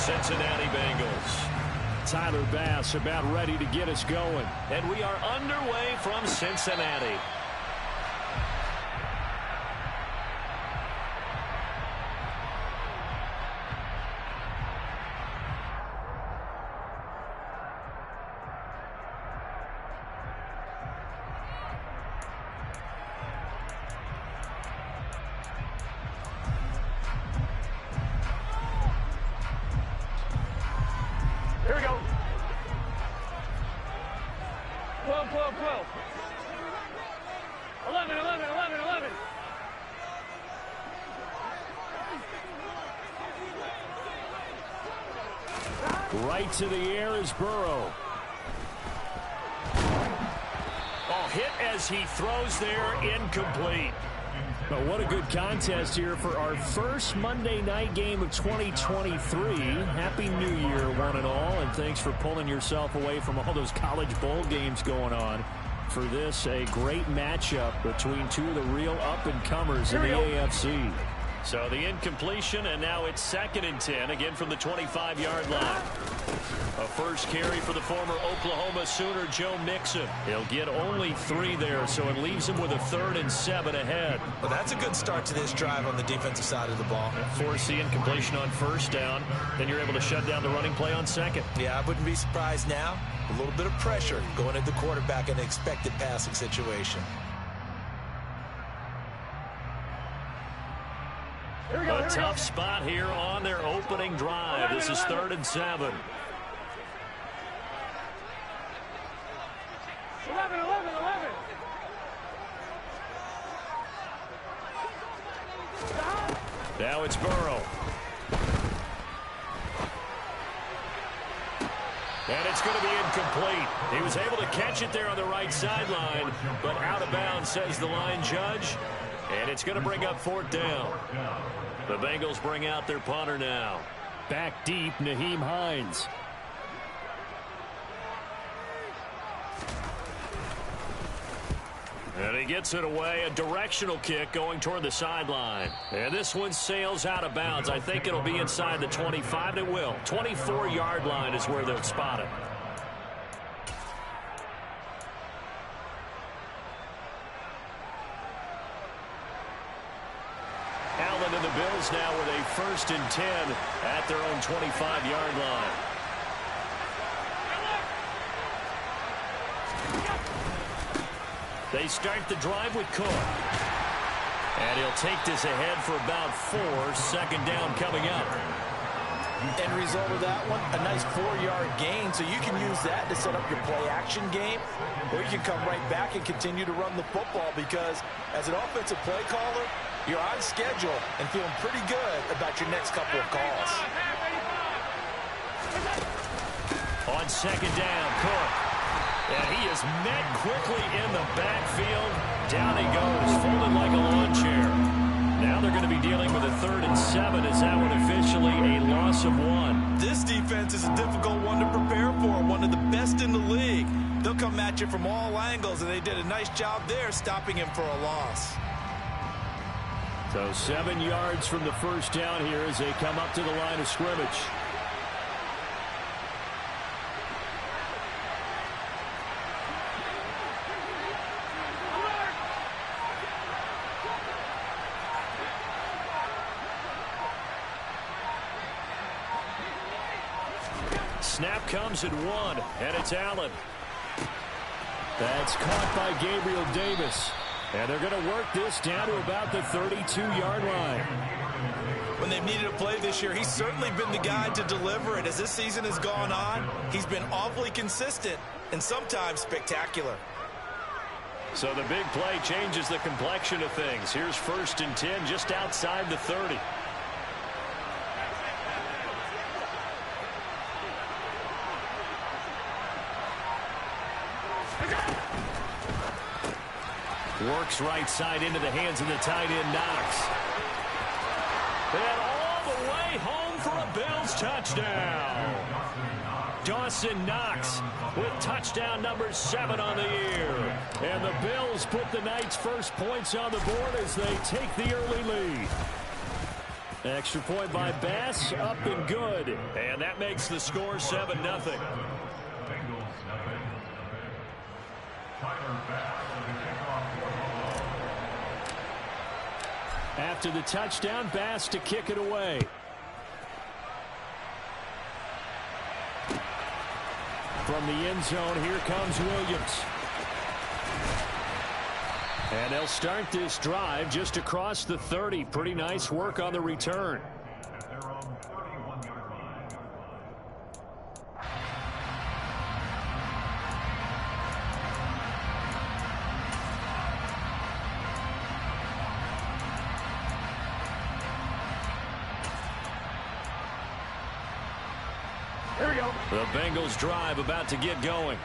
Cincinnati Bengals. Tyler Bass about ready to get us going. And we are underway from Cincinnati. Here we go. 12, 12, 12. 11, 11, 11, 11. Right to the air is Burrow. Oh, hit as he throws there, incomplete. But what a good contest here for our first Monday night game of 2023. Happy New Year, one and all, and thanks for pulling yourself away from all those college bowl games going on. For this, a great matchup between two of the real up-and-comers in the AFC. So the incompletion, and now it's 2nd and 10, again from the 25-yard line. A first carry for the former Oklahoma Sooner, Joe Mixon. He'll get only 3 there, so it leaves him with a 3rd and 7 ahead. Well, that's a good start to this drive on the defensive side of the ball. Force the incompletion on 1st down, then you're able to shut down the running play on 2nd. Yeah, I wouldn't be surprised now. A little bit of pressure going at the quarterback in an expected passing situation. A tough spot here on their opening drive. This is 3rd and 7. 11, 11, 11. Now it's Burrow. And it's going to be incomplete. He was able to catch it there on the right sideline, but out of bounds, says the line judge. And it's going to bring up 4th down. The Bengals bring out their punter now. Back deep, Nyheim Hines. And he gets it away, a directional kick going toward the sideline. And this one sails out of bounds. I think it'll be inside the 25, and it will. 24-yard line is where they'll spot it. Allen and the Bills now with a 1st and 10 at their own 25-yard line. They start the drive with Cook. And he'll take this ahead for about 4. 2nd down coming up. End result of that one, a nice 4-yard gain, so you can use that to set up your play-action game, or you can come right back and continue to run the football because as an offensive play caller, you're on schedule and feeling pretty good about your next couple of calls. On 2nd down, Cook. And he is met quickly in the backfield. Down he goes, folded like a lawn chair. Now they're going to be dealing with a 3rd and 7. Is that one officially a loss of 1? This defense is a difficult one to prepare for, one of the best in the league. They'll come at you from all angles, and they did a nice job there stopping him for a loss. So 7 yards from the 1st down here as they come up to the line of scrimmage. Snap comes at 1, and it's Allen. That's caught by Gabriel Davis. And they're going to work this down to about the 32-yard line. When they've needed a play this year, he's certainly been the guy to deliver it. As this season has gone on, he's been awfully consistent and sometimes spectacular. So the big play changes the complexion of things. Here's 1st and 10 just outside the 30. Works right side into the hands of the tight end, Knox. And all the way home for a Bills touchdown. Dawson Knox with touchdown number 7 on the year. And the Bills put the night's first points on the board as they take the early lead. Extra point by Bass, up and good. And that makes the score 7-0. After the touchdown, Bass to kick it away. From the end zone, here comes Williams. And they'll start this drive just across the 30. Pretty nice work on the return. Here we go. The Bengals drive about to get going.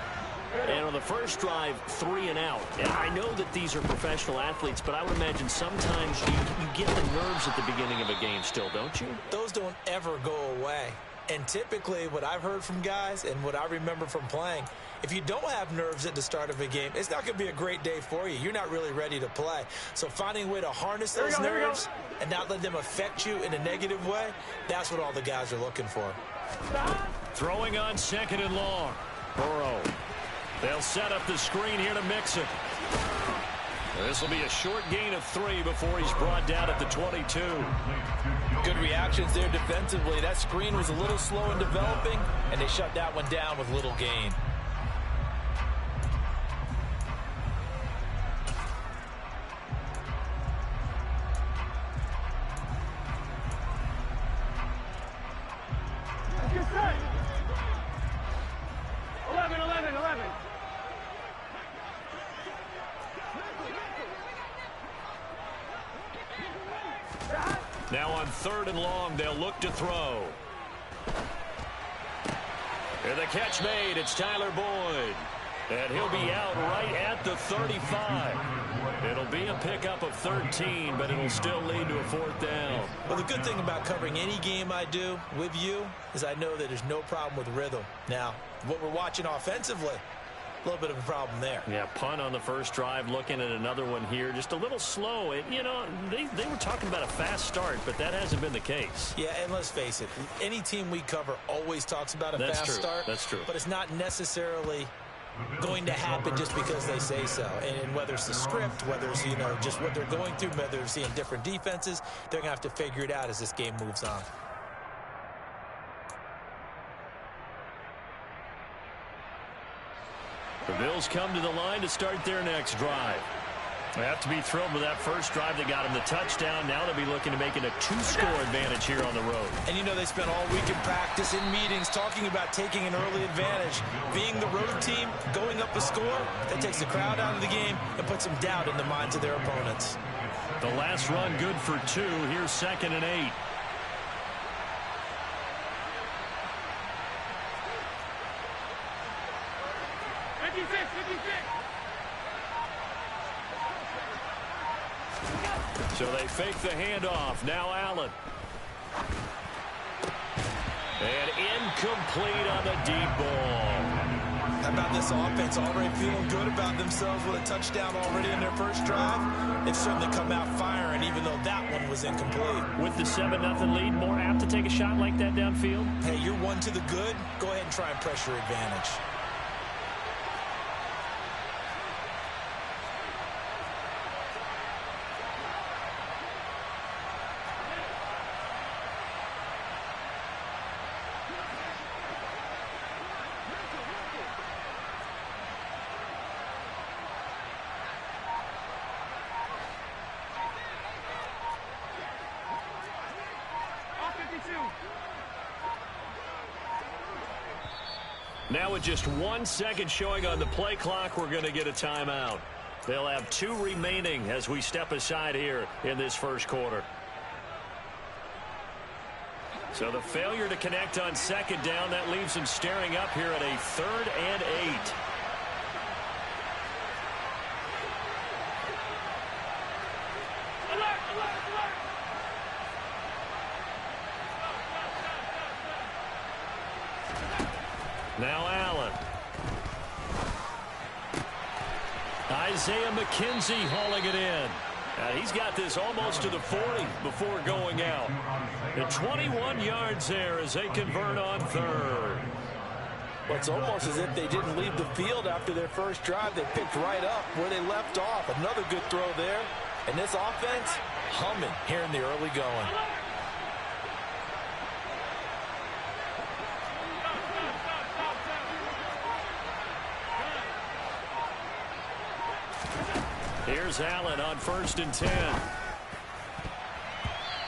And on the first drive, 3 and out. And I know that these are professional athletes, but I would imagine sometimes you get the nerves at the beginning of a game still, don't you? Those don't ever go away. And typically what I've heard from guys and what I remember from playing, if you don't have nerves at the start of a game, it's not going to be a great day for you. You're not really ready to play. So finding a way to harness those nerves and not let them affect you in a negative way, that's what all the guys are looking for. Throwing on 2nd and long. Burrow. They'll set up the screen here to Mixon. This will be a short gain of 3 before he's brought down at the 22. Good reactions there defensively. That screen was a little slow in developing, and they shut that one down with little gain. Get set. 11, 11, 11. Now on 3rd and long, they'll look to throw. And the catch made. It's Tyler Boyd. And he'll be out right at the 35. It'll be a pickup of 13, but it'll still lead to a 4th down. Well, the good thing about covering any game I do with you is I know that there's no problem with rhythm. Now, what we're watching offensively, a little bit of a problem there. Yeah, punt on the first drive, looking at another one here. Just a little slow. You know, they were talking about a fast start, but that hasn't been the case. Yeah, and let's face it, any team we cover always talks about a fast start. That's true. But it's not necessarily going to happen just because they say so. And whether it's the script, whether it's, you know, just what they're going through, whether they're seeing different defenses, they're going to have to figure it out as this game moves on. The Bills come to the line to start their next drive. They have to be thrilled with that first drive that got them the touchdown. Now they'll be looking to make it a 2-score advantage here on the road. And you know they spent all week in practice, in meetings, talking about taking an early advantage. Being the road team, going up a score, that takes the crowd out of the game and puts some doubt in the minds of their opponents. The last run good for 2. Here's 2nd and 8. So they fake the handoff. Now Allen. And incomplete on the deep ball. How about this offense already feeling good about themselves with a touchdown already in their first drive? They've certainly come out firing, even though that one was incomplete. With the 7-0 lead, more apt to take a shot like that downfield? Hey, you're one to the good. Go ahead and try and pressure advantage. Now with just 1 second showing on the play clock, we're going to get a timeout. They'll have 2 remaining as we step aside here in this first quarter. So the failure to connect on 2nd down, that leaves them staring up here at a 3rd and 8. Now Allen. Isaiah McKenzie hauling it in. He's got this almost to the 40 before going out. The 21 yards there as they convert on third. Well, it's almost as if they didn't leave the field after their first drive. They picked right up where they left off. Another good throw there. And this offense, humming here in the early going. Here's Allen on 1st and 10.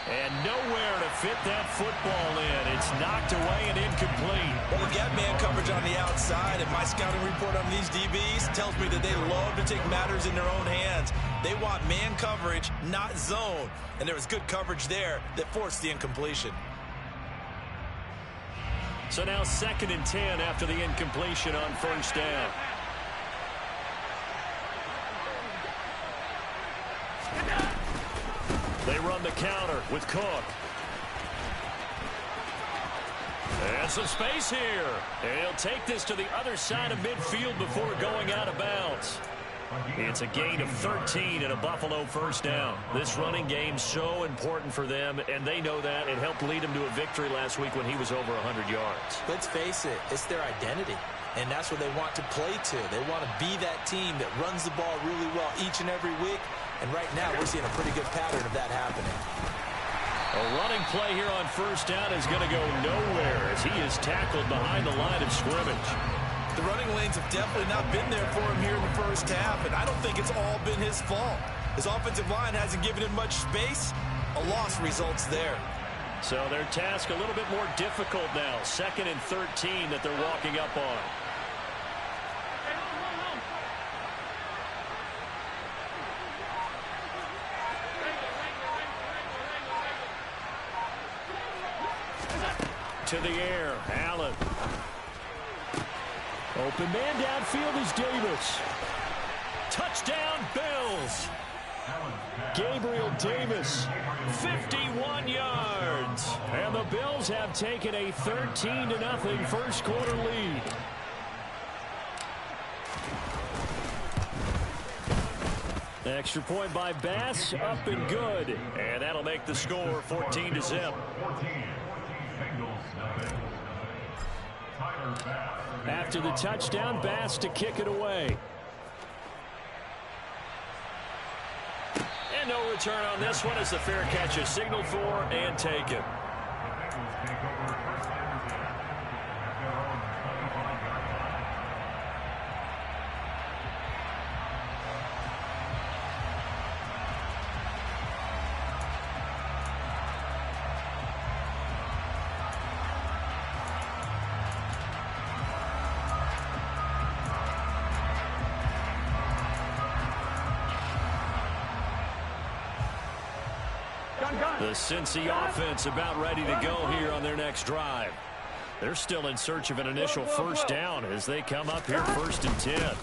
And nowhere to fit that football in. It's knocked away and incomplete. Well, we got man coverage on the outside, and my scouting report on these DBs tells me that they love to take matters in their own hands. They want man coverage, not zone. And there was good coverage there that forced the incompletion. So now 2nd and 10 after the incompletion on 1st down. They run the counter with Cook. And some space here. And he'll take this to the other side of midfield before going out of bounds. It's a gain of 13 and a Buffalo 1st down. This running game's so important for them, and they know that. It helped lead them to a victory last week when he was over 100 yards. Let's face it, it's their identity. And that's what they want to play to. They want to be that team that runs the ball really well each and every week. And right now, we're seeing a pretty good pattern of that happening. A running play here on 1st down is going to go nowhere as he is tackled behind the line of scrimmage. The running lanes have definitely not been there for him here in the first half, and I don't think it's all been his fault. His offensive line hasn't given him much space. A loss results there. So their task a little bit more difficult now. 2nd and 13 that they're walking up on. To the air, Allen. Open man downfield is Davis. Touchdown, Bills. Gabriel Davis, 51 yards. And the Bills have taken a 13-0 first quarter lead. Extra point by Bass, up and good. And that'll make the score 14-0. After the touchdown, Bass to kick it away. And no return on this one as the fair catch is signaled for and taken. The Cincy offense about ready to go here on their next drive. They're still in search of an initial 1st down as they come up here 1st and 10.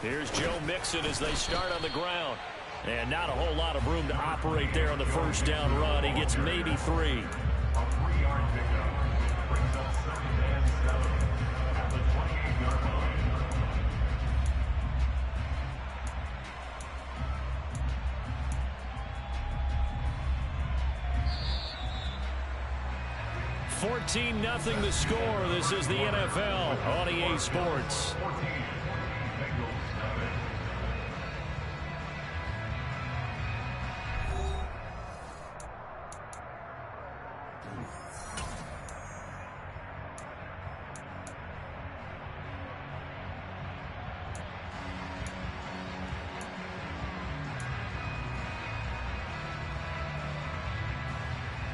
Here's Joe Mixon as they start on the ground. And not a whole lot of room to operate there on the 1st down run. He gets maybe 3. 14-0 the score. This is the NFL on EA Sports.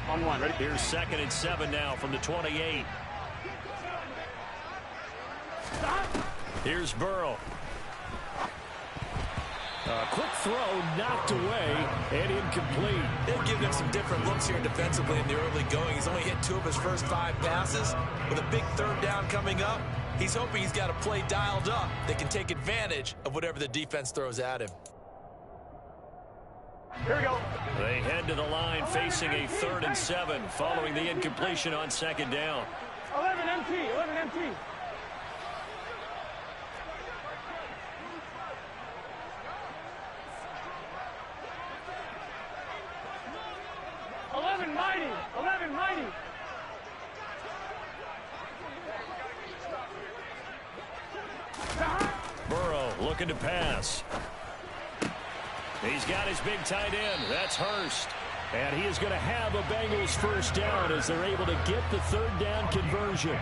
On one, ready? Here's 2nd and 7 now from the 28. Here's Burrow. A quick throw knocked away and incomplete. They've given him some different looks here defensively in the early going. He's only hit 2 of his first 5 passes. With a big 3rd down coming up, he's hoping he's got a play dialed up that can take advantage of whatever the defense throws at him. Here we go. They head to the line facing a 3rd and 7 following the incompletion on 2nd down. 11 MT, 11 MT. looking to pass. He's got his big tight end. That's Hurst. And he is going to have a Bengals first down as they're able to get the third down conversion.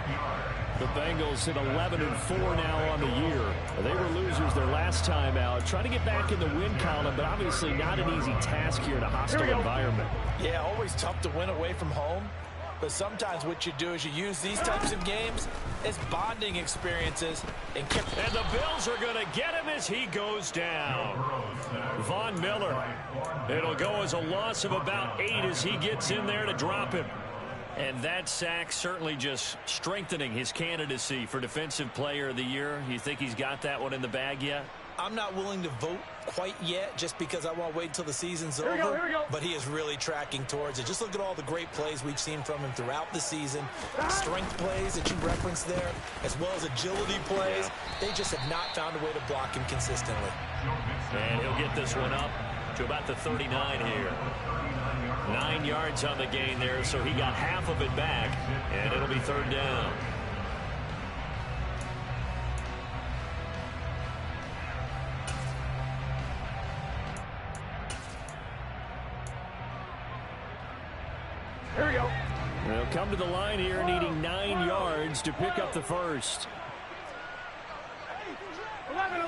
The Bengals at 11-4 now on the year. They were losers their last time out. Trying to get back in the win column, but obviously not an easy task here in a hostile environment. Yeah, always tough to win away from home. But sometimes what you do is you use these types of games as bonding experiences. And the Bills are going to get him as he goes down. Von Miller. It'll go as a loss of about 8 as he gets in there to drop him. And that sack certainly just strengthening his candidacy for Defensive Player of the Year. You think he's got that one in the bag yet? I'm not willing to vote quite yet just because I want to wait until the season's over. Here we go. But he is really tracking towards it. Just look at all the great plays we've seen from him throughout the season. Strength plays that you referenced there, as well as agility plays. They just have not found a way to block him consistently. And he'll get this one up to about the 39 here. 9 yards on the gain there, so he got half of it back, and it'll be third down. Here we go. They'll come to the line here needing 9 yards to pick up the first. 11.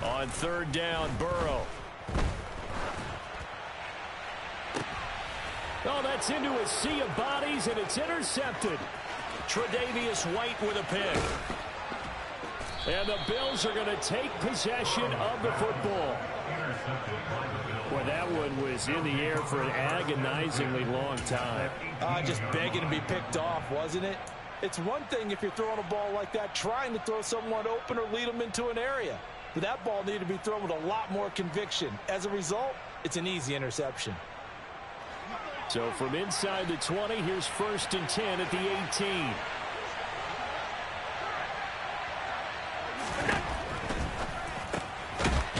On third down, Burrow. Oh, that's into a sea of bodies, and it's intercepted. Tre'Davious White with a pick. And the Bills are going to take possession of the football. Boy, that one was in the air for an agonizingly long time. Just begging to be picked off, wasn't it? It's one thing if you're throwing a ball like that, trying to throw someone open or lead them into an area. But that ball needed to be thrown with a lot more conviction. As a result, it's an easy interception. So from inside the 20, here's 1st and 10 at the 18.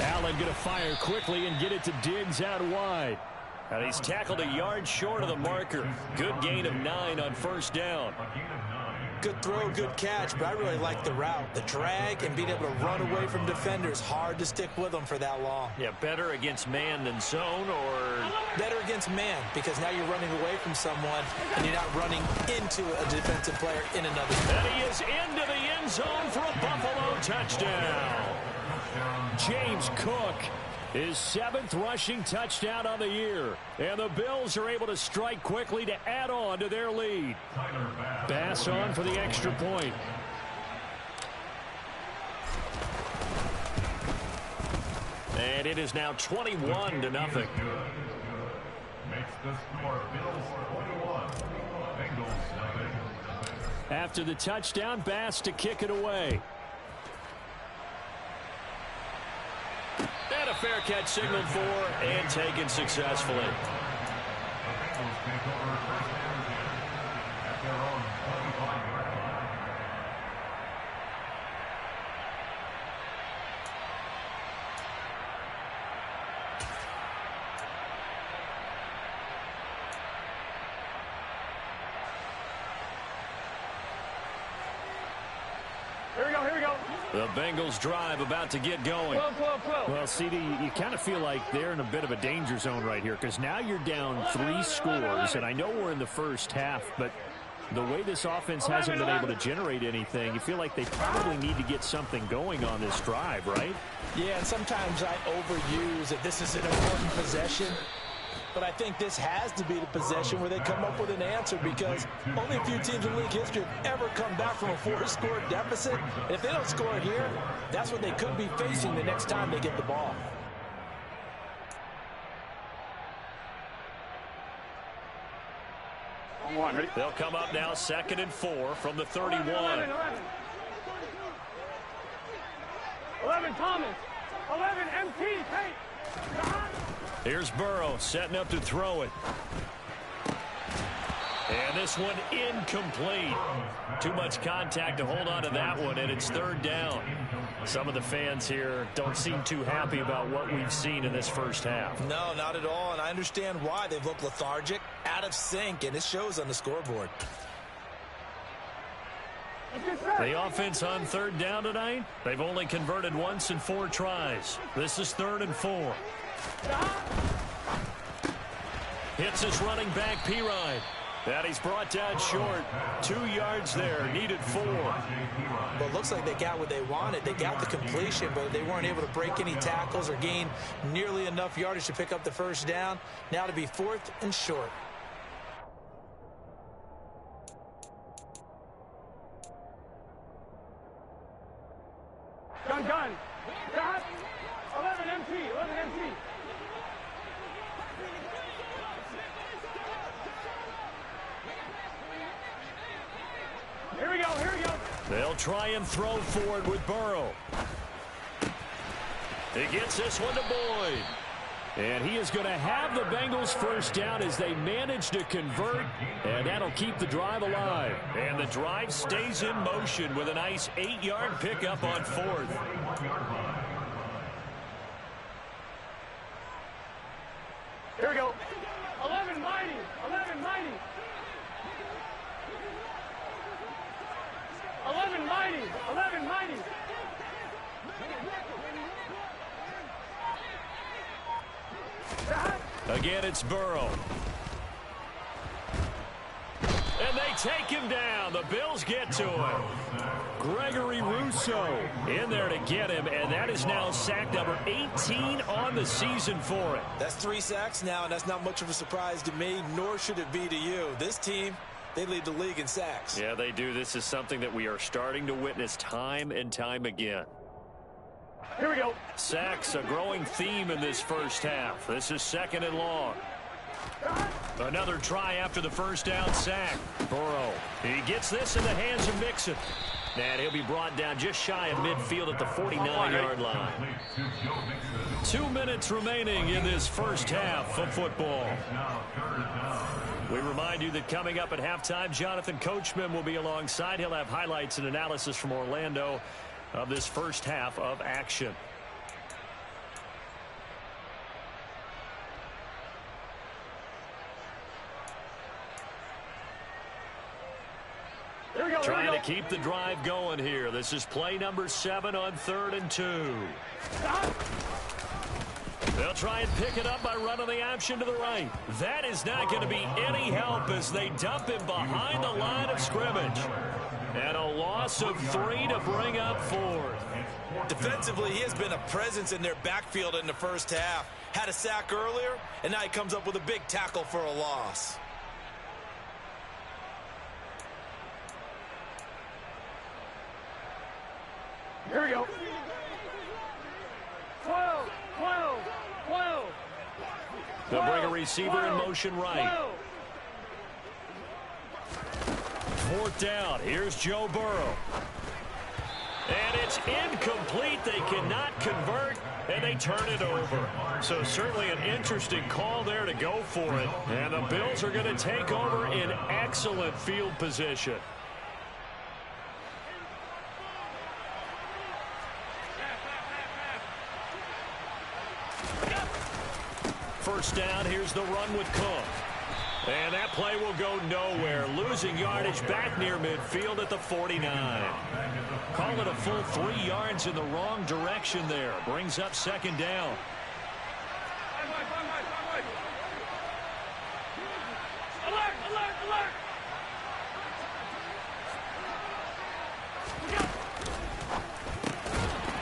Allen going to fire quickly and get it to Diggs out wide. And he's tackled a yard short of the marker. Good gain of 9 on first down. Good throw, good catch, but I really like the route. The drag and being able to run away from defenders. Hard to stick with them for that long. Yeah, better against man than zone, or better against man, because now you're running away from someone and you're not running into a defensive player in another. And he is into the end zone for a Buffalo touchdown. James Cook, his 7th rushing touchdown on the year. And the Bills are able to strike quickly to add on to their lead. Bass on for the extra point. And it is now 21-0. Makes the score Bills 21, Bengals nothing. After the touchdown, Bass to kick it away. And a fair catch signaled for and taken successfully. The Bengals take over first down at their own 25-yard line. Here we go. The Bengals drive about to get going. Well, CD, you kind of feel like they're in a bit of a danger zone right here because now you're down 3 scores, and I know we're in the first half, but the way this offense hasn't been able to generate anything, you feel like they probably need to get something going on this drive, right? Yeah, and sometimes I overuse that this is an important possession. But I think this has to be the possession where they come up with an answer, because only a few teams in league history have ever come back from a 4-score deficit. And if they don't score here, that's what they could be facing the next time they get the ball. They'll come up now 2nd and 4 from the 31. 11 Thomas. 11 MT. Hey. Here's Burrow setting up to throw it. And this one incomplete. Too much contact to hold on to that one, and it's 3rd down. Some of the fans here don't seem too happy about what we've seen in this first half. No, not at all, and I understand why. They've looked lethargic, out of sync, and it shows on the scoreboard. The offense on third down tonight, they've only converted once in 4 tries. This is 3rd and 4. Hits his running back, Pirine. And he's brought down short. 2 yards there, needed 4. Well, it looks like they got what they wanted. They got the completion, but they weren't able to break any tackles or gain nearly enough yardage to pick up the first down. Now to be 4th and short. Gun. Stop. 11 MT. 11 MT. Here we go. They'll try and throw forward with Burrow. He gets this one to Boyd. And he is going to have the Bengals first down as they manage to convert, and that'll keep the drive alive. And the drive stays in motion with a nice 8-yard pickup on 4th. Here we go. 11 mighty. 11 mighty. 11 mighty. 11 mighty. Again, it's Burrow. And they take him down. The Bills get to him. Gregory Rousseau in there to get him, and that is now sack number 18 on the season for it. That's 3 sacks now, and that's not much of a surprise to me, nor should it be to you. This team, they lead the league in sacks. Yeah, they do. This is something that we are starting to witness time and time again. Here we go. Sacks, a growing theme in this first half. This is 2nd and long. Another try after the first down sack. Burrow, he gets this in the hands of Mixon. And he'll be brought down just shy of midfield at the 49-yard line. 2 minutes remaining in this first half of football. We remind you that coming up at halftime, Jonathan Coachman will be alongside. He'll have highlights and analysis from Orlando of this first half of action. Trying to keep the drive going here. This is play number 7 on 3rd and 2. They'll try and pick it up by running the option to the right. That is not going to be any help as they dump him behind the line of scrimmage. And a loss of 3 to bring up 4th. Defensively, he has been a presence in their backfield in the first half. Had a sack earlier, and now he comes up with a big tackle for a loss. Here we go. 12. They'll bring a receiver in motion right. 4th down. Here's Joe Burrow. And it's incomplete. They cannot convert, and they turn it over. So certainly an interesting call there to go for it. And the Bills are going to take over in excellent field position. First down, here's the run with Cook. And that play will go nowhere. Losing yardage back near midfield at the 49. Call it a full 3 yards in the wrong direction there. Brings up 2nd down. Alert!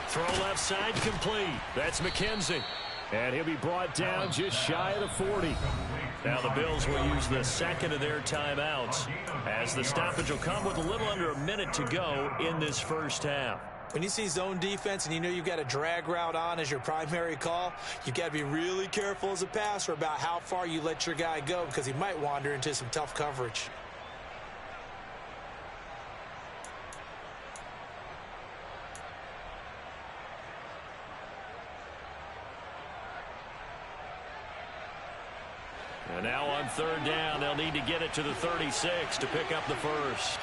Throw left side complete. That's McKenzie. And he'll be brought down just shy of the 40. Now the Bills will use the 2nd of their timeouts as the stoppage will come with a little under a minute to go in this first half. When you see zone defense and you know you've got a drag route on as your primary call, you've got to be really careful as a passer about how far you let your guy go because he might wander into some tough coverage. And now on 3rd down, they'll need to get it to the 36 to pick up the first.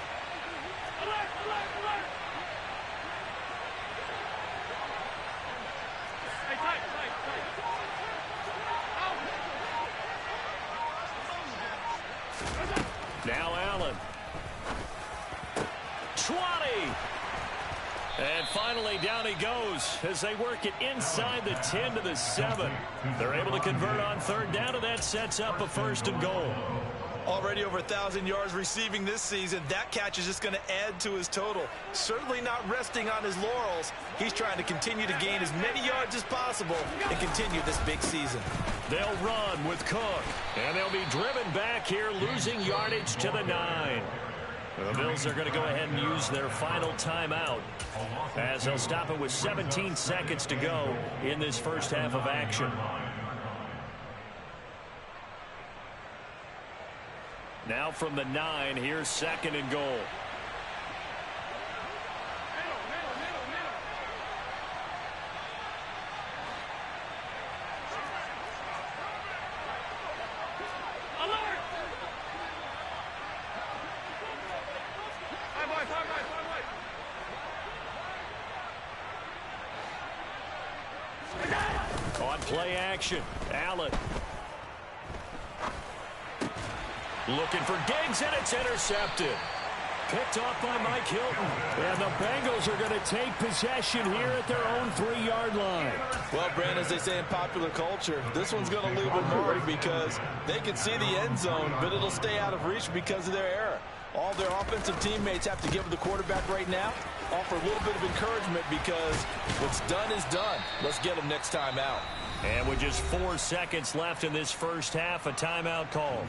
Now Allen. 20. And finally, down he goes as they work it inside the 10 to the 7. They're able to convert on third down, and that sets up a 1st and goal. Already over 1,000 yards receiving this season. That catch is just going to add to his total. Certainly not resting on his laurels. He's trying to continue to gain as many yards as possible and continue this big season. They'll run with Cook, and they'll be driven back here, losing yardage to the 9. The Bills are going to go ahead and use their final timeout as they'll stop it with 17 seconds to go in this first half of action. Now from the 9, here's 2nd and goal. On play action, Allen. Looking for Diggs, and it's intercepted. Picked off by Mike Hilton. And the Bengals are going to take possession here at their own 3-yard line. Well, Brandon, as they say in popular culture, this one's going to leave a mark because they can see the end zone, but it'll stay out of reach because of their error. All their offensive teammates have to give the quarterback right now, offer a little bit of encouragement because what's done is done. Let's get them next time out. And with just 4 seconds left in this first half, a timeout call.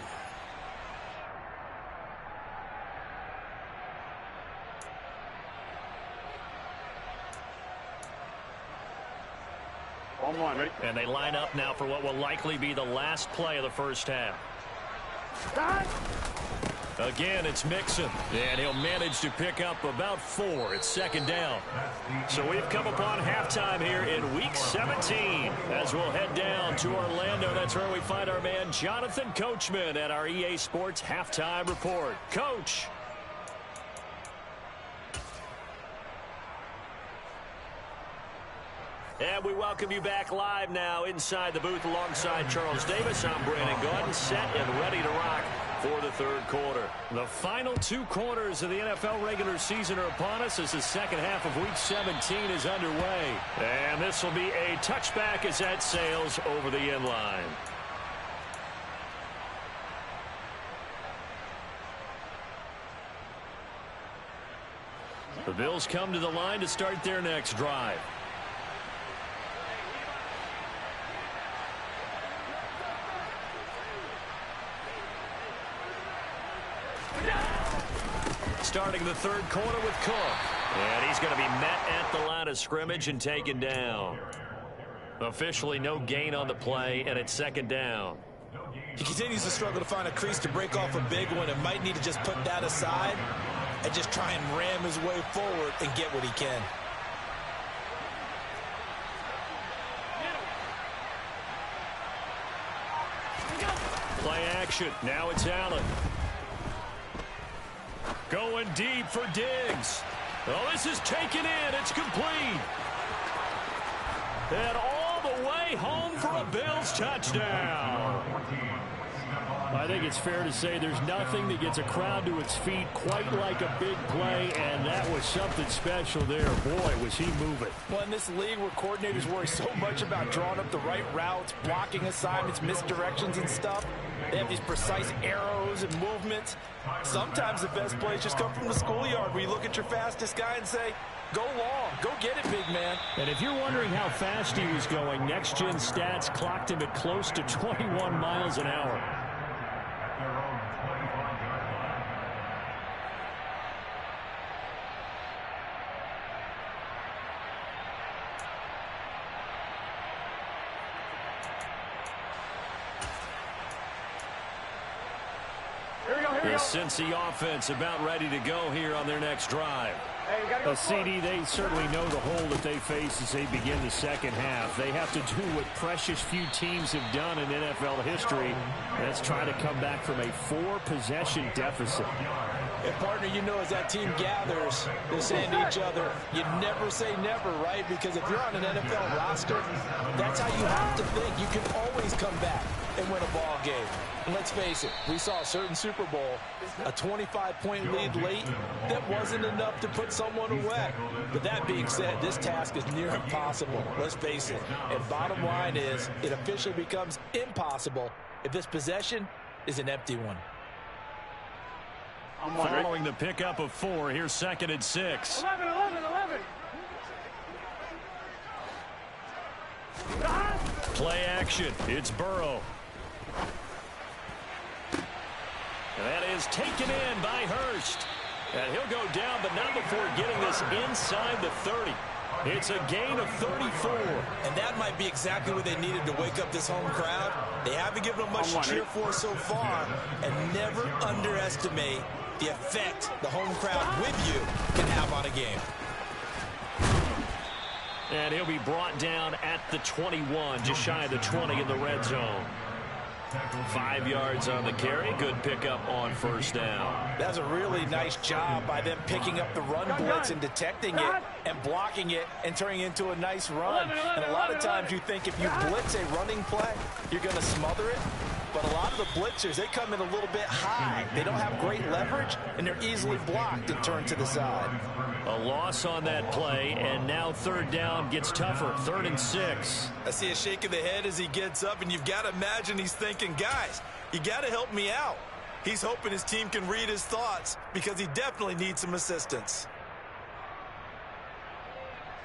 Ready? And they line up now for what will likely be the last play of the first half. Again, it's Mixon, and he'll manage to pick up about 4. It's 2nd down. So we've come upon halftime here in Week 17 as we'll head down to Orlando. That's where we find our man Jonathan Coachman at our EA Sports Halftime Report. Coach. And we welcome you back live now inside the booth alongside Charles Davis. I'm Brandon Gaudin, set and ready to rock for the 3rd quarter. The final 2 quarters of the NFL regular season are upon us as the second half of Week 17 is underway. And this will be a touchback as that sails over the end line. The Bills come to the line to start their next drive. Starting the 3rd quarter with Cook. And he's going to be met at the line of scrimmage and taken down. Officially no gain on the play, and it's 2nd down. He continues to struggle to find a crease to break off a big one and might need to just put that aside and just try and ram his way forward and get what he can. Play action. Now it's Allen. Going deep for Diggs. Oh, this is taken in. It's complete. And all the way home for a Bills touchdown. I think it's fair to say there's nothing that gets a crowd to its feet quite like a big play, and that was something special there. Boy, was he moving. Well, in this league where coordinators worry so much about drawing up the right routes, blocking assignments, misdirections and stuff, they have these precise arrows and movements. Sometimes the best plays just come from the schoolyard where you look at your fastest guy and say, go long, go get it, big man. And if you're wondering how fast he was going, next-gen stats clocked him at close to 21 miles an hour. The Cincy offense about ready to go here on their next drive. Hey, CD, they certainly know the hole that they face as they begin the second half. They have to do what precious few teams have done in NFL history. That's try to come back from a 4-possession deficit. And partner, you know, as that team gathers, they're saying to each other, you never say never, right? Because if you're on an NFL roster, that's how you have to think. You can always come back and win a ball game. And let's face it, we saw a certain Super Bowl, a 25-point lead late that wasn't enough to put someone away. But that being said, this task is near impossible. Let's face it. And bottom line is, it officially becomes impossible if this possession is an empty one. Following the pickup of 4, here's 2nd and 6. 11, 11, 11. Play action. It's Burrow. And that is taken in by Hurst. And he'll go down, but not before getting this inside the 30. It's a gain of 34. And that might be exactly what they needed to wake up this home crowd. They haven't given them much to cheer for so far. And never underestimate the effect the home crowd with you can have on a game. And he'll be brought down at the 21, just shy of the 20 in the red zone. 5 yards on the carry. Good pickup on first down. That's a really nice job by them picking up the run blitz and detecting it and blocking it and turning it into a nice run. And a lot of times you think if you blitz a running play, you're going to smother it. But a lot of the blitzers, they come in a little bit high. They don't have great leverage, and they're easily blocked and turned to the side. A loss on that play, and now 3rd down gets tougher. 3rd and 6. I see a shake of the head as he gets up, and you've got to imagine he's thinking, guys, you got to help me out. He's hoping his team can read his thoughts because he definitely needs some assistance.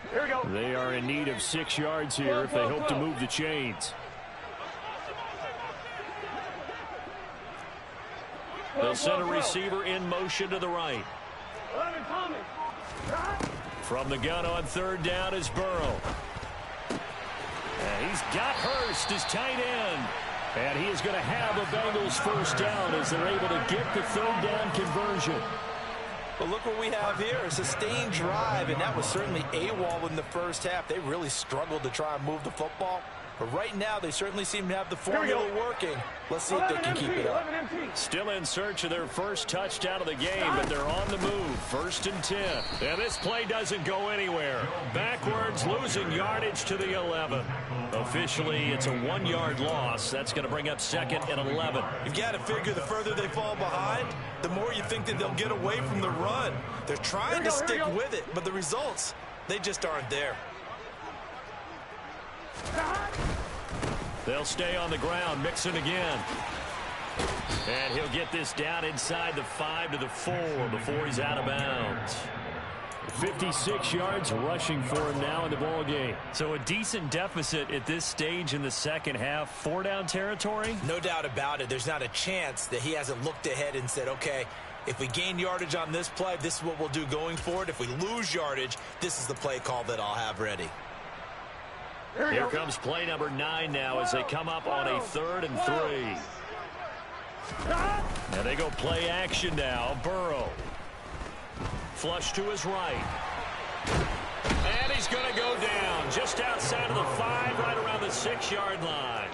Here we go. They are in need of 6 yards here if they hope to move the chains. They'll send a receiver in motion to the right. 11, Thomas. From the gun on 3rd down is Burrow. And he's got Hurst as tight end. And he is going to have a Bengals first down as they're able to get the 3rd down conversion. But look what we have here, a sustained drive, and that was certainly AWOL in the first half. They really struggled to try and move the football. But right now, they certainly seem to have the formula working. Let's see if they can keep it up. Still in search of their first touchdown of the game, but they're on the move. 1st and 10. And this play doesn't go anywhere. Backwards, losing yardage to the 11. Officially, it's a 1-yard loss. That's going to bring up 2nd and 11. You've got to figure the further they fall behind, the more you think that they'll get away from the run. They're trying to stick with it, but the results, they just aren't there. They'll stay on the ground, Mixon again. And he'll get this down inside the 5 to the 4 before he's out of bounds. 56 yards rushing for him now in the ball game. So a decent deficit at this stage in the second half. 4-down territory? No doubt about it. There's not a chance that he hasn't looked ahead and said, okay, if we gain yardage on this play, this is what we'll do going forward. If we lose yardage, this is the play call that I'll have ready. Here comes play number 9 now as they come up on a 3rd and 3. And they go play action now. Burrow. Flush to his right. And he's going to go down just outside of the 5, right around the 6-yard line.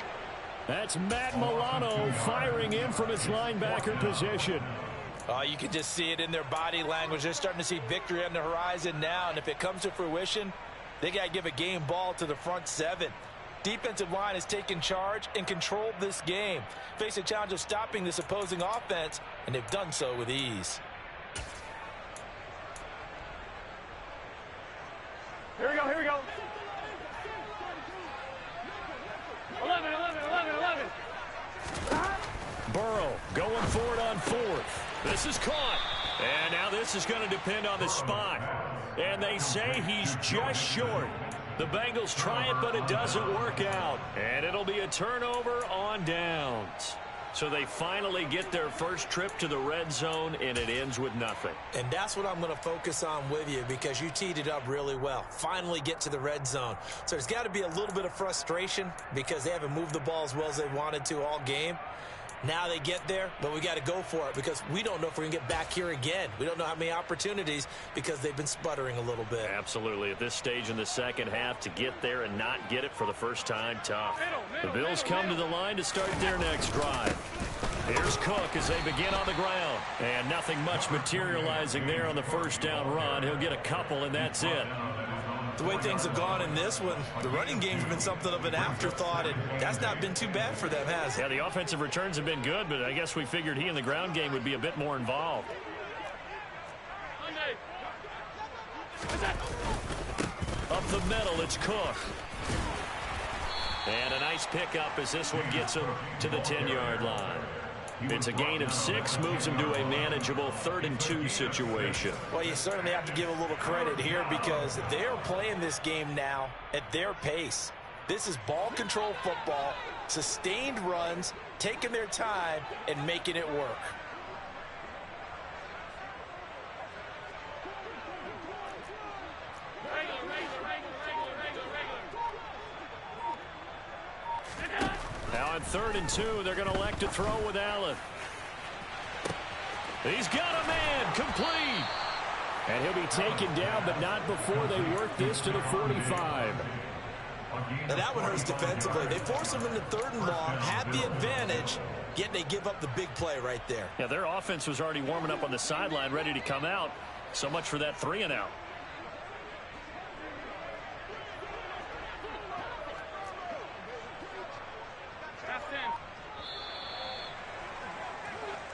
That's Matt Milano firing in from his linebacker position. You can just see it in their body language. They're starting to see victory on the horizon now, and if it comes to fruition, they got to give a game ball to the front 7. Defensive line has taken charge and controlled this game. Face a challenge of stopping this opposing offense, and they've done so with ease. Here we go, here we go. 11, 11, 11, 11. Burrow going for it on 4th. This is caught. And now this is going to depend on the spot. And they say he's just short. The Bengals try it, but it doesn't work out. And it'll be a turnover on downs. So they finally get their first trip to the red zone, and it ends with nothing. And that's what I'm going to focus on with you because you teed it up really well. Finally get to the red zone. So there's got to be a little bit of frustration because they haven't moved the ball as well as they wanted to all game. Now they get there, but we got to go for it because we don't know if we're going to get back here again. We don't know how many opportunities because they've been sputtering a little bit. Absolutely. At this stage in the second half, to get there and not get it for the first time, tough. The Bills come to the line to start their next drive. Here's Cook as they begin on the ground. And nothing much materializing there on the first down run. He'll get a couple, and that's it. The way things have gone in this one, the running game's been something of an afterthought, and that's not been too bad for them, has it? Yeah, the offensive returns have been good, but I guess we figured he in the ground game would be a bit more involved. Up the middle, it's Cook. And a nice pickup as this one gets him to the 10-yard line. It's a gain of 6, moves him to a manageable 3rd and 2 situation. Well, you certainly have to give a little credit here because they're playing this game now at their pace. This is ball control football, sustained runs, taking their time, and making it work. Now on 3rd and 2, they're going to elect to throw with Allen. He's got a man, complete. And he'll be taken down, but not before they work this to the 45. Now that one hurts defensively. They force him into 3rd and long, have the advantage, yet they give up the big play right there. Yeah, their offense was already warming up on the sideline, ready to come out. So much for that 3 and out.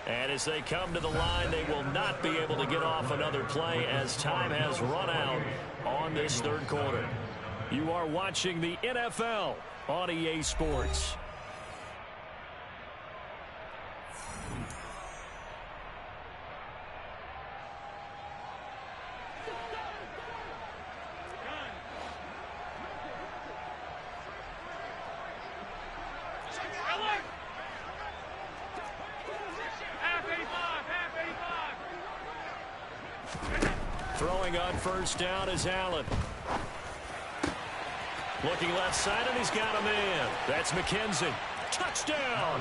And as they come to the line, they will not be able to get off another play as time has run out on this 3rd quarter. You are watching the NFL on EA Sports. Throwing on 1st down is Allen. Looking left side, and he's got a man. That's McKenzie. Touchdown!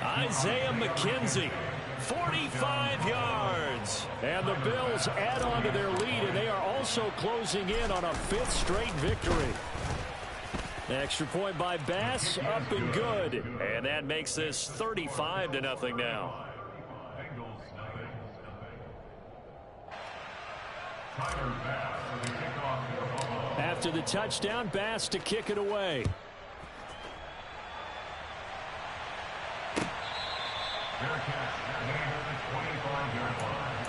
Isaiah McKenzie, 45 yards. And the Bills add on to their lead, and they are also closing in on a 5th straight victory. Extra point by Bass, up and good. And that makes this 35-0 now. After the touchdown, Bass to kick it away. Fair catch at the 25-yard line.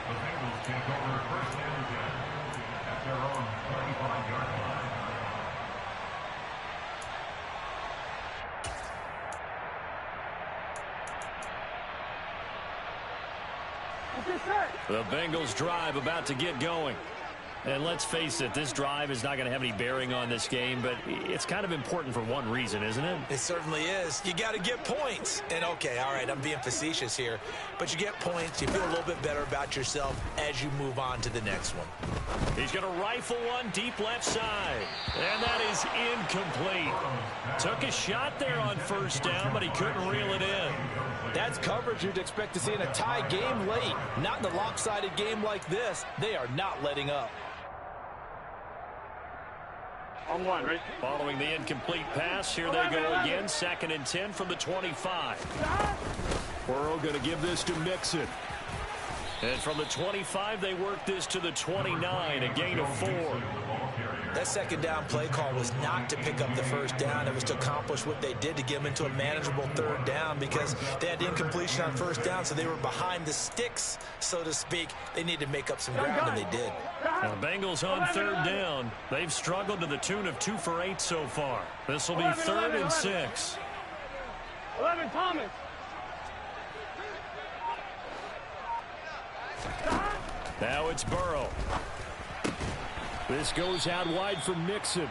The Bengals take over 1st and 10 at their own 25-yard line. The Bengals drive about to get going. And let's face it, this drive is not going to have any bearing on this game, but it's kind of important for one reason, isn't it? It certainly is. You got to get points. And okay, all right, I'm being facetious here, but you get points, you feel a little bit better about yourself as you move on to the next one. He's going to rifle one deep left side. And that is incomplete. Took a shot there on 1st down, but he couldn't reel it in. That's coverage you'd expect to see in a tie game late. Not in a lopsided game like this. They are not letting up. On 1, right? Following the incomplete pass, here they go again. 2nd and 10 from the 25. Burrow going to give this to Mixon. And from the 25, they work this to the 29, a gain of 4. That 2nd down play call was not to pick up the 1st down. It was to accomplish what they did to get them into a manageable 3rd down because they had incompletion on 1st down, so they were behind the sticks, so to speak. They needed to make up some ground, and they did. Now, the Bengals on 3rd down. They've struggled to the tune of 2 for 8 so far. This will be 3rd and 6. 11, Thomas. Now it's Burrow. This goes out wide for Mixon.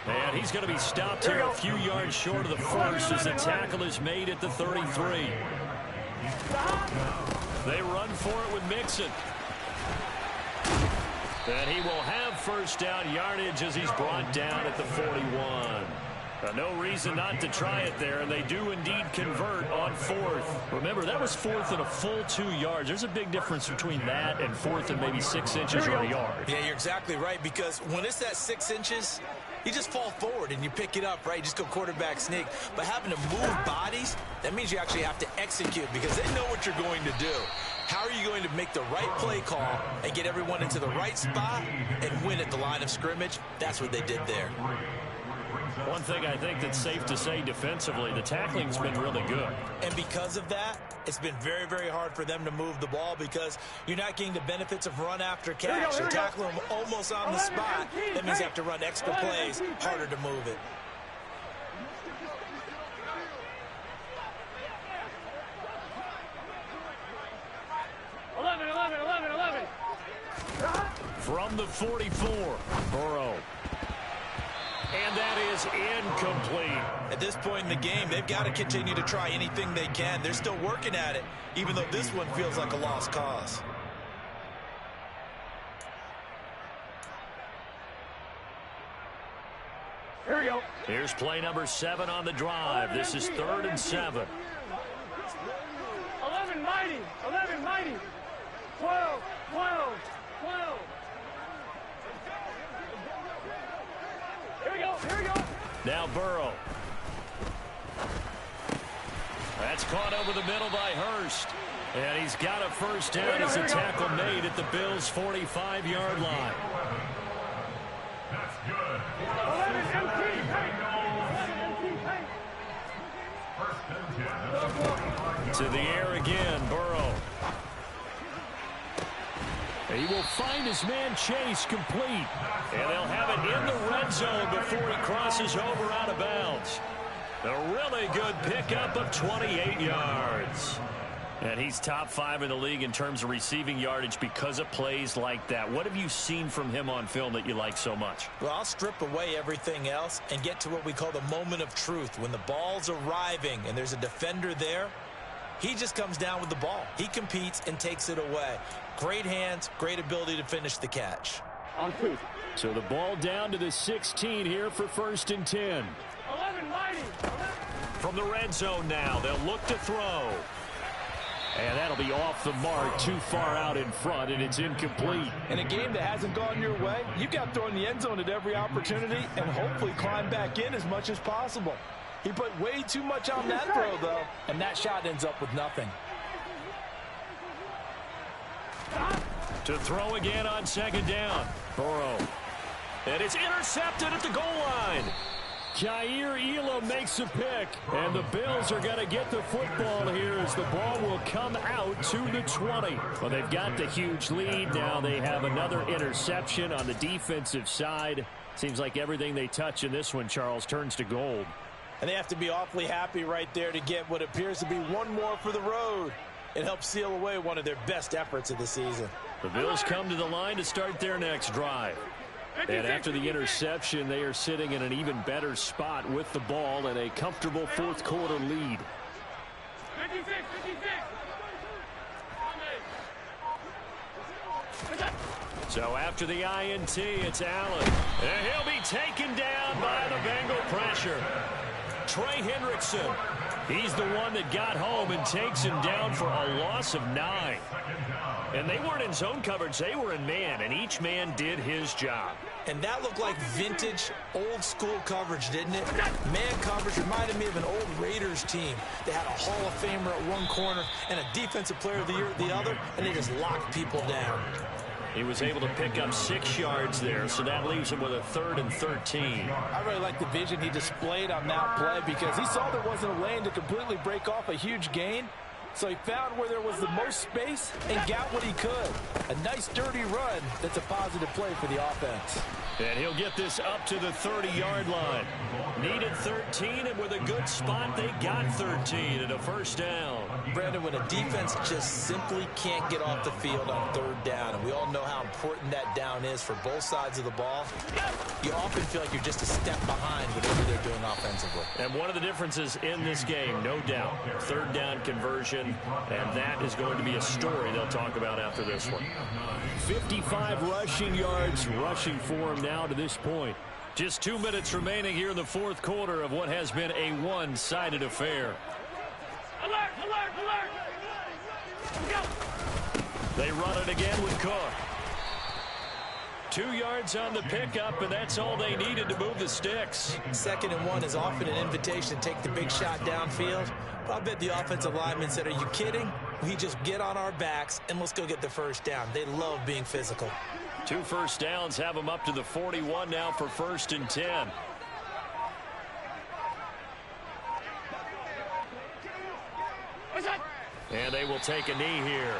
And he's going to be stopped here a few yards short of the 1st as the tackle is made at the 33. They run for it with Mixon. And he will have 1st down yardage as he's brought down at the 41. No reason not to try it there, and they do indeed convert on 4th. Remember, that was 4th and a full 2 yards. There's a big difference between that and 4th and maybe 6 inches or a yard. Yeah, you're exactly right, because when it's that 6 inches, you just fall forward and you pick it up, right? You just go quarterback sneak. But having to move bodies, that means you actually have to execute because they know what you're going to do. How are you going to make the right play call and get everyone into the right spot and win at the line of scrimmage? That's what they did there. One thing I think that's safe to say defensively, the tackling's been really good. And because of that, it's been very, very hard for them to move the ball because you're not getting the benefits of run after catch. You're tackling them almost on the spot. That means you have to run extra plays, harder to move it. From the 44, Burrow. And that is incomplete. At this point in the game, they've got to continue to try anything they can. They're still working at it, even though this one feels like a lost cause. Here we go. Here's play number 7 on the drive. This is 3rd and 7. 11 mighty. 11 mighty. 12. 12. 12. Here we go. Here we go. Now Burrow. That's caught over the middle by Hurst. And he's got a first down as a tackle made at the Bills' 45-yard line. That's good. 11 empty. 11 empty. First and 10. To the air again, Burrow. He will find his man Chase complete. And they'll have it in the red zone before he crosses over out of bounds. A really good pickup of 28 yards. And he's top 5 in the league in terms of receiving yardage because of plays like that. What have you seen from him on film that you like so much? Well, I'll strip away everything else and get to what we call the moment of truth. When the ball's arriving and there's a defender there, he just comes down with the ball. He competes and takes it away. Great hands, great ability to finish the catch. On 2. So the ball down to the 16 here for 1st and 10. 11 mighty. 11. From the red zone now, they'll look to throw. And that'll be off the mark, too far out in front, and it's incomplete. In a game that hasn't gone your way, you've got to throw in the end zone at every opportunity and hopefully climb back in as much as possible. He put way too much on that throw, though, and that shot ends up with nothing. To throw again on 2nd down. Burrow. And it's intercepted at the goal line. Jair Elam makes a pick, and the Bills are going to get the football here as the ball will come out to the 20. Well, they've got the huge lead. Now they have another interception on the defensive side. Seems like everything they touch in this one, Charles, turns to gold. And they have to be awfully happy right there to get what appears to be one more for the road. It helps seal away one of their best efforts of the season. The Bills come to the line to start their next drive. And after the interception, they are sitting in an even better spot with the ball and a comfortable 4th quarter lead. 56. So after the INT, it's Allen. And he'll be taken down by the Bengal pressure. Trey Hendrickson. He's the one that got home and takes him down for a loss of 9. And they weren't in zone coverage. They were in man, and each man did his job. And that looked like vintage, old-school coverage, didn't it? Man coverage reminded me of an old Raiders team. They had a Hall of Famer at one corner and a Defensive Player of the Year at the other, and they just locked people down. He was able to pick up 6 yards there, so that leaves him with a 3rd and 13. I really like the vision he displayed on that play because he saw there wasn't a lane to completely break off a huge gain. So he found where there was the most space and got what he could. A nice, dirty run that's a positive play for the offense. And he'll get this up to the 30-yard line. Needed 13, and with a good spot, they got 13 and a first down. Brandon, when a defense just simply can't get off the field on 3rd down, and we all know how important that down is for both sides of the ball, you often feel like you're just a step behind whatever they're doing offensively. And one of the differences in this game, no doubt, 3rd down conversion, and that is going to be a story they'll talk about after this one. 55 rushing yards rushing for him now to this point. Just 2 minutes remaining here in the 4th quarter of what has been a one-sided affair. Alert, alert, alert. Go. They run it again with Cook. 2 yards on the pickup, and that's all they needed to move the sticks. 2nd and 1 is often an invitation to take the big shot downfield. But I bet the offensive lineman said, are you kidding? We just get on our backs and let's go get the first down. They love being physical. 2 first downs have them up to the 41 now for 1st and 10. And they will take a knee here.